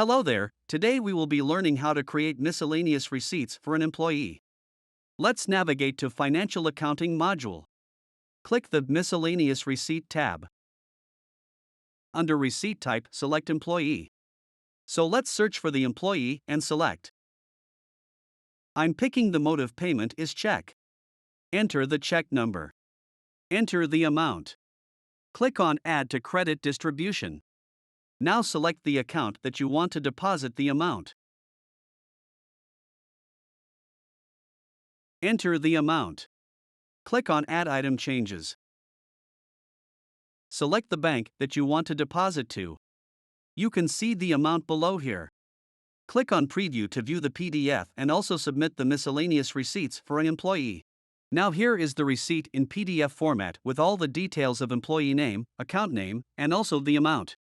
Hello there, today we will be learning how to create miscellaneous receipts for an employee. Let's navigate to Financial Accounting module. Click the Miscellaneous Receipt tab. Under Receipt Type, select Employee. So let's search for the employee and select. I'm picking the mode of payment is check. Enter the check number. Enter the amount. Click on Add to Credit Distribution. Now select the account that you want to deposit the amount. Enter the amount. Click on Add Item Changes. Select the bank that you want to deposit to. You can see the amount below here. Click on Preview to view the PDF and also submit the miscellaneous receipts for an employee. Now here is the receipt in PDF format with all the details of employee name, account name, and also the amount.